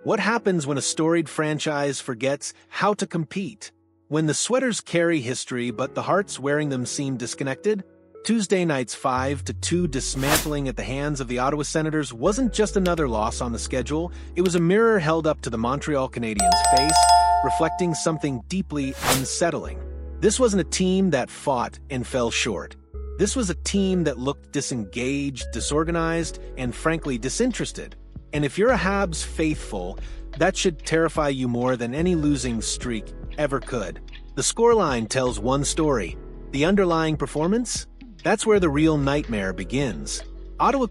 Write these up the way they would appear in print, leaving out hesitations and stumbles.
What happens when a storied franchise forgets how to compete? When the sweaters carry history but the hearts wearing them seem disconnected? Tuesday night's 5-2 dismantling at the hands of the Ottawa Senators wasn't just another loss on the schedule, it was a mirror held up to the Montreal Canadiens' face, reflecting something deeply unsettling. This wasn't a team that fought and fell short. This was a team that looked disengaged, disorganized, and frankly disinterested. And if you're a Habs faithful, that should terrify you more than any losing streak ever could. The scoreline tells one story. The underlying performance? That's where the real nightmare begins. Ottawa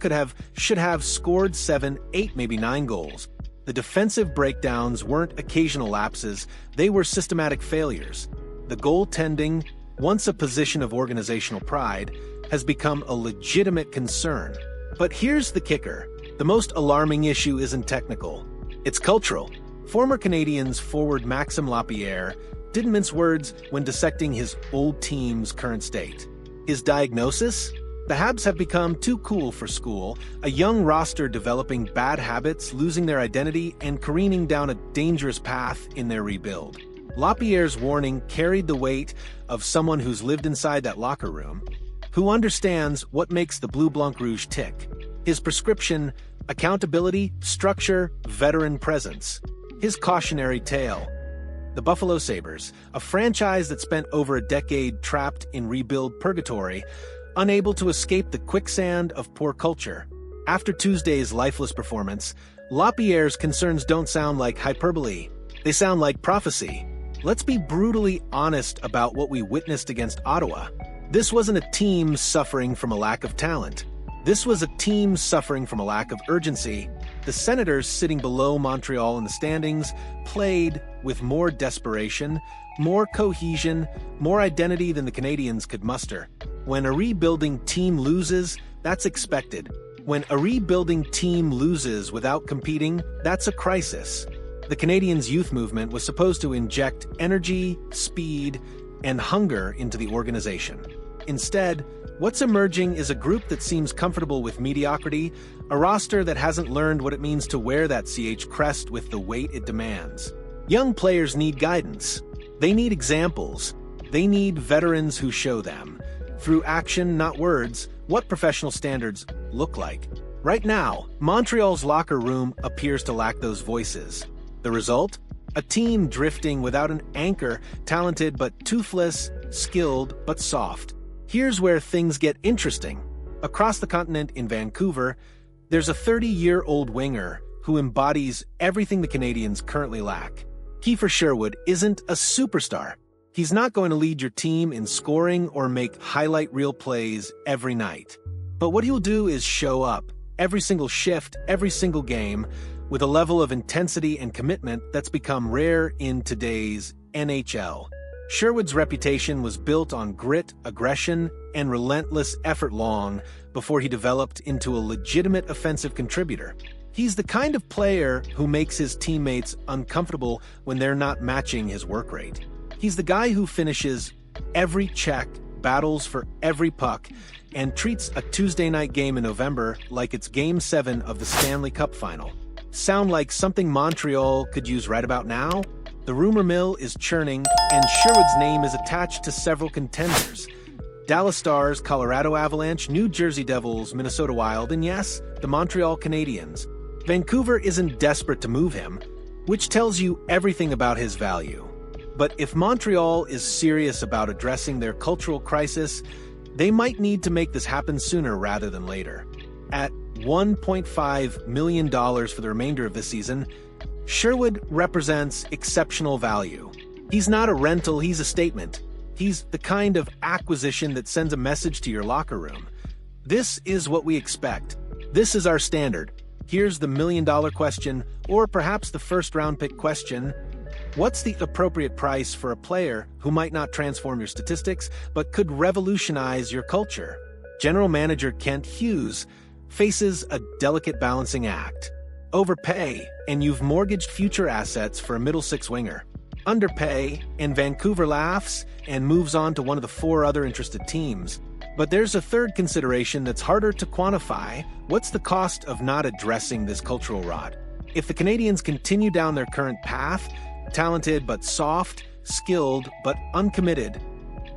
should have scored 7, 8, maybe 9 goals. The defensive breakdowns weren't occasional lapses, they were systematic failures. The goaltending, once a position of organizational pride, has become a legitimate concern. But here's the kicker. The most alarming issue isn't technical. It's cultural. Former Canadiens forward Maxime Lapierre didn't mince words when dissecting his old team's current state. His diagnosis? The Habs have become too cool for school, a young roster developing bad habits, losing their identity, and careening down a dangerous path in their rebuild. Lapierre's warning carried the weight of someone who's lived inside that locker room, who understands what makes the Bleu Blanc Rouge tick. His prescription: accountability, structure, veteran presence. His cautionary tale: the Buffalo Sabres, a franchise that spent over a decade trapped in rebuild purgatory, unable to escape the quicksand of poor culture. After Tuesday's lifeless performance, Lapierre's concerns don't sound like hyperbole. They sound like prophecy. Let's be brutally honest about what we witnessed against Ottawa. This wasn't a team suffering from a lack of talent. This was a team suffering from a lack of urgency. The Senators, sitting below Montreal in the standings, played with more desperation, more cohesion, more identity than the Canadiens could muster. When a rebuilding team loses, that's expected. When a rebuilding team loses without competing, that's a crisis. The Canadiens' youth movement was supposed to inject energy, speed, and hunger into the organization. Instead, what's emerging is a group that seems comfortable with mediocrity, a roster that hasn't learned what it means to wear that CH crest with the weight it demands. Young players need guidance. They need examples. They need veterans who show them, through action, not words, what professional standards look like. Right now, Montreal's locker room appears to lack those voices. The result? A team drifting without an anchor, talented but toothless, skilled but soft. Here's where things get interesting. Across the continent in Vancouver, there's a 30-year-old winger who embodies everything the Canadiens currently lack. Kiefer Sherwood isn't a superstar. He's not going to lead your team in scoring or make highlight reel plays every night. But what he'll do is show up, every single shift, every single game, with a level of intensity and commitment that's become rare in today's NHL. Sherwood's reputation was built on grit, aggression, and relentless effort long before he developed into a legitimate offensive contributor. He's the kind of player who makes his teammates uncomfortable when they're not matching his work rate. He's the guy who finishes every check, battles for every puck, and treats a Tuesday night game in November like it's Game 7 of the Stanley Cup Final. Sound like something Montreal could use right about now? The rumor mill is churning, and Sherwood's name is attached to several contenders: Dallas Stars, Colorado Avalanche, New Jersey Devils, Minnesota Wild, and yes, the Montreal Canadiens. Vancouver isn't desperate to move him, which tells you everything about his value. But if Montreal is serious about addressing their cultural crisis, they might need to make this happen sooner rather than later. At $1.5 million for the remainder of this season, Sherwood represents exceptional value. He's not a rental, he's a statement. He's the kind of acquisition that sends a message to your locker room. This is what we expect. This is our standard. Here's the million-dollar question, or perhaps the first-round pick question. What's the appropriate price for a player who might not transform your statistics, but could revolutionize your culture? General Manager Kent Hughes faces a delicate balancing act. Overpay, and you've mortgaged future assets for a middle six winger. Underpay, and Vancouver laughs and moves on to one of the 4 other interested teams. But there's a third consideration that's harder to quantify. What's the cost of not addressing this cultural rot? If the Canadiens continue down their current path, talented but soft, skilled but uncommitted,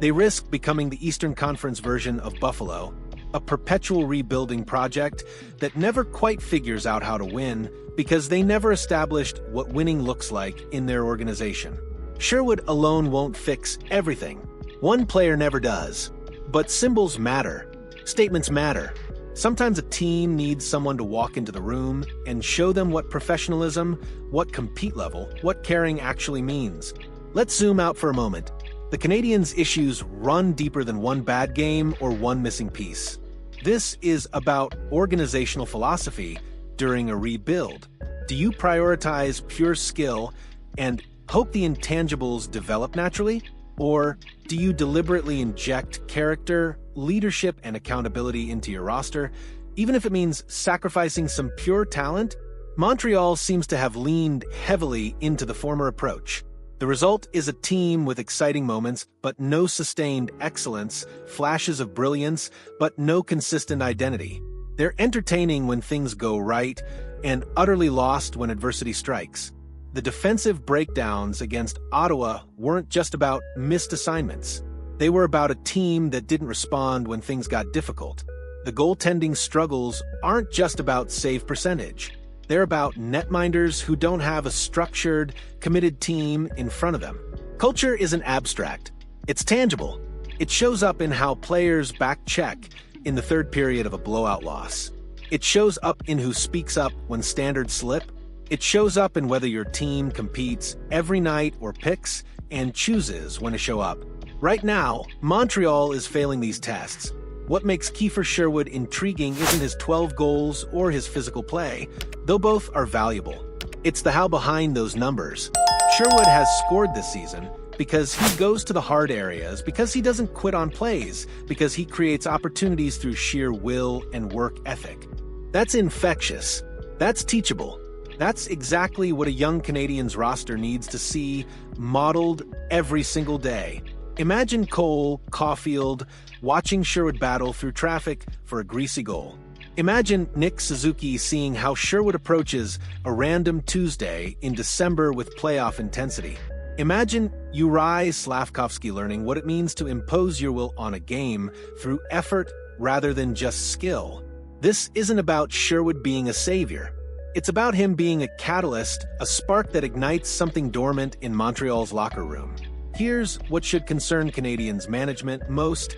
they risk becoming the Eastern Conference version of Buffalo, a perpetual rebuilding project that never quite figures out how to win because they never established what winning looks like in their organization. Sherwood alone won't fix everything. One player never does. But symbols matter. Statements matter. Sometimes a team needs someone to walk into the room and show them what professionalism, what compete level, what caring actually means. Let's zoom out for a moment. The Canadiens' issues run deeper than one bad game or one missing piece. This is about organizational philosophy during a rebuild. Do you prioritize pure skill and hope the intangibles develop naturally? Or do you deliberately inject character, leadership, and accountability into your roster, even if it means sacrificing some pure talent? Montreal seems to have leaned heavily into the former approach. The result is a team with exciting moments, but no sustained excellence, flashes of brilliance, but no consistent identity. They're entertaining when things go right, and utterly lost when adversity strikes. The defensive breakdowns against Ottawa weren't just about missed assignments. They were about a team that didn't respond when things got difficult. The goaltending struggles aren't just about save percentage. They're about netminders who don't have a structured, committed team in front of them. Culture isn't abstract. It's tangible. It shows up in how players back-check in the third period of a blowout loss. It shows up in who speaks up when standards slip. It shows up in whether your team competes every night or picks and chooses when to show up. Right now, Montreal is failing these tests. What makes Kiefer Sherwood intriguing isn't his 12 goals or his physical play, though both are valuable. It's the how behind those numbers. Sherwood has scored this season because he goes to the hard areas, because he doesn't quit on plays, because he creates opportunities through sheer will and work ethic. That's infectious. That's teachable. That's exactly what a young Canadiens roster needs to see modeled every single day. Imagine Cole, Caulfield, watching Sherwood battle through traffic for a greasy goal. Imagine Nick Suzuki seeing how Sherwood approaches a random Tuesday in December with playoff intensity. Imagine Juraj Slavkovsky learning what it means to impose your will on a game through effort rather than just skill. This isn't about Sherwood being a savior. It's about him being a catalyst, a spark that ignites something dormant in Montreal's locker room. Here's what should concern Canadiens management most.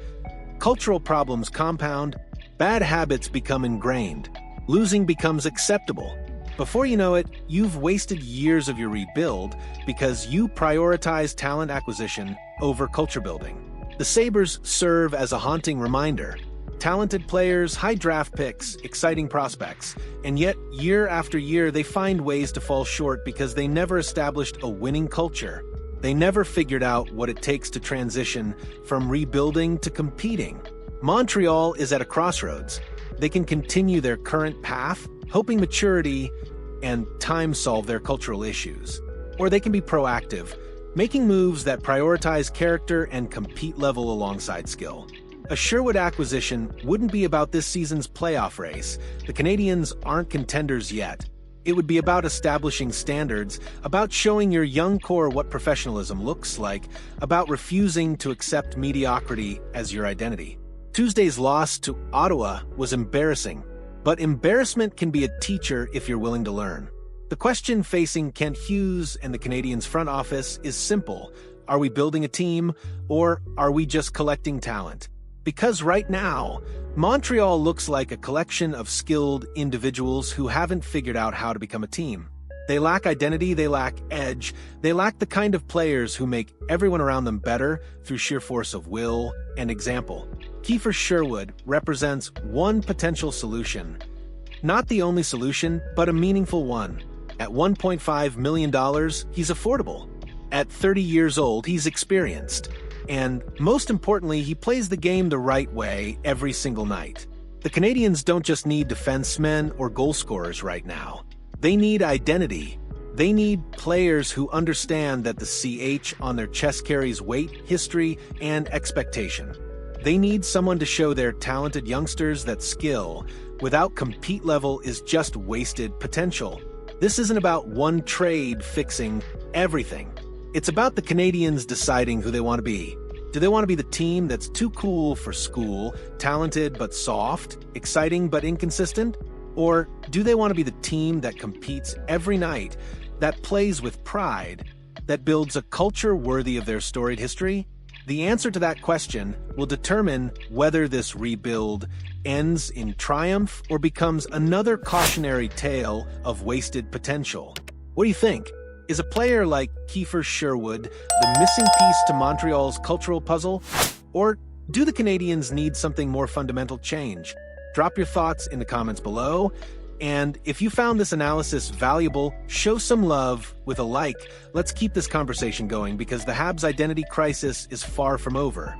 Cultural problems compound, bad habits become ingrained, losing becomes acceptable. Before you know it, you've wasted years of your rebuild because you prioritize talent acquisition over culture building. The Sabres serve as a haunting reminder. Talented players, high draft picks, exciting prospects, and yet year after year they find ways to fall short because they never established a winning culture. They never figured out what it takes to transition from rebuilding to competing. Montreal is at a crossroads. They can continue their current path, hoping maturity and time solve their cultural issues. Or they can be proactive, making moves that prioritize character and compete level alongside skill. A Sherwood acquisition wouldn't be about this season's playoff race. The Canadiens aren't contenders yet. It would be about establishing standards, about showing your young core what professionalism looks like, about refusing to accept mediocrity as your identity. Tuesday's loss to Ottawa was embarrassing, but embarrassment can be a teacher if you're willing to learn. The question facing Kent Hughes and the Canadiens front office is simple. Are we building a team, or are we just collecting talent? Because right now, Montreal looks like a collection of skilled individuals who haven't figured out how to become a team. They lack identity, they lack edge, they lack the kind of players who make everyone around them better through sheer force of will and example. Kiefer Sherwood represents one potential solution. Not the only solution, but a meaningful one. At $1.5 million, he's affordable. At 30 years old, he's experienced. And most importantly, he plays the game the right way every single night. The Canadiens don't just need defensemen or goal scorers right now. They need identity. They need players who understand that the CH on their chest carries weight, history, and expectation. They need someone to show their talented youngsters that skill, without compete level, is just wasted potential. This isn't about one trade fixing everything. It's about the Canadiens deciding who they want to be. Do they want to be the team that's too cool for school, talented but soft, exciting but inconsistent? Or do they want to be the team that competes every night, that plays with pride, that builds a culture worthy of their storied history? The answer to that question will determine whether this rebuild ends in triumph or becomes another cautionary tale of wasted potential. What do you think? Is a player like Kiefer Sherwood the missing piece to Montreal's cultural puzzle? Or do the Canadiens need something more fundamental change? Drop your thoughts in the comments below. And if you found this analysis valuable, show some love with a like. Let's keep this conversation going because the Habs' identity crisis is far from over.